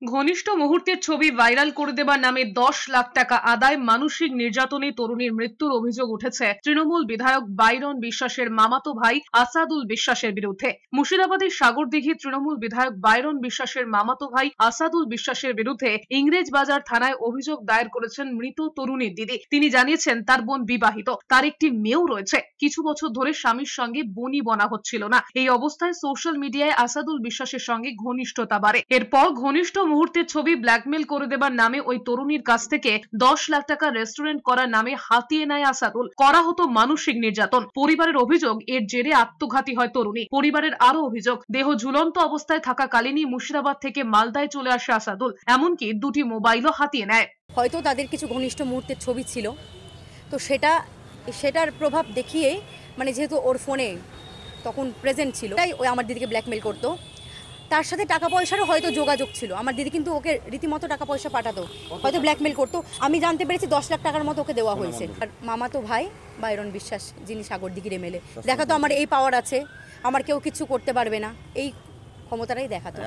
ঘনিষ্ঠ মুহূর্তের ছবি ভাইরাল করে দেবার নামে 10 লাখ টাকা আদায়, মানসিক নির্যাতনে তরুণীর মৃত্যুর অভিযোগ উঠেছে তৃণমূল বিধায়ক বাইরন বিশ্বাসের মামাতো ভাই আসাদুল বিশ্বাসের বিরুদ্ধে। মুর্শিদাবাদের সাগরদিঘি তৃণমূল বিধায়ক বাইরন বিশ্বাসের মামাতো ভাই আসাদুল বিশ্বাসের বিরুদ্ধে ইংরেজবাজার থানায় অভিযোগ দায়ের করেছেন মৃত তরুণীর দিদি। তিনি জানিয়েছেন তার বোন বিবাহিত, তার একটি মেয়েও রয়েছে। কিছু বছর ধরে স্বামীর সঙ্গে বনি বনা হচ্ছিল না। এই অবস্থায় সোশ্যাল মিডিয়ায় আসাদুল বিশ্বাসের সঙ্গে ঘনিষ্ঠতা বাড়ে। এরপর ঘনিষ্ঠ মুহূর্তের ছবি ব্ল্যাকমেল করে দেবার নামে ওই তরুণীর কাছ থেকে 10 লাখ টাকা রেস্টুরেন্ট করার নামে হাতিয়ে নেয় আসাদুল। করা হতো মানসিক নির্যাতন। পরিবারের অভিযোগ, এর জেরে আত্মঘাতী হয় তরুণী। পরিবারের আরো অভিযোগ, দেহ ঝুলন্ত অবস্থায় থাকাকালীনই মুর্শিদাবাদ থেকে মালদায় চলে আসে আসাদুল, এমনকি দুটি মোবাইলও হাতিয়ে নেয়। হয়তো তাদের কিছু ঘনিষ্ঠ মুহূর্তের ছবি ছিল, তো সেটার প্রভাব দেখিয়ে, মানে যেহেতু ওর ফোনে তখন প্রেজেন্ট ছিল, তাই ওই আমার দিদিকে ব্ল্যাকমেল করতো। তার সাথে টাকা পয়সারও হয়তো যোগাযোগ ছিল। আমার দিদি কিন্তু ওকে রীতিমতো টাকা পয়সা পাঠাতো, হয়তো ব্ল্যাকমেল করতো। আমি জানতে পেরেছি 10 লাখ টাকার মতো ওকে দেওয়া হয়েছে। আর মামাতো ভাই বাইরন বিশ্বাস, যিনি সাগরদিঘির এমএলএ, দেখাতো আমার এই পাওয়ার আছে, আমার কেউ কিছু করতে পারবে না, এই ক্ষমতাটাই দেখাতো।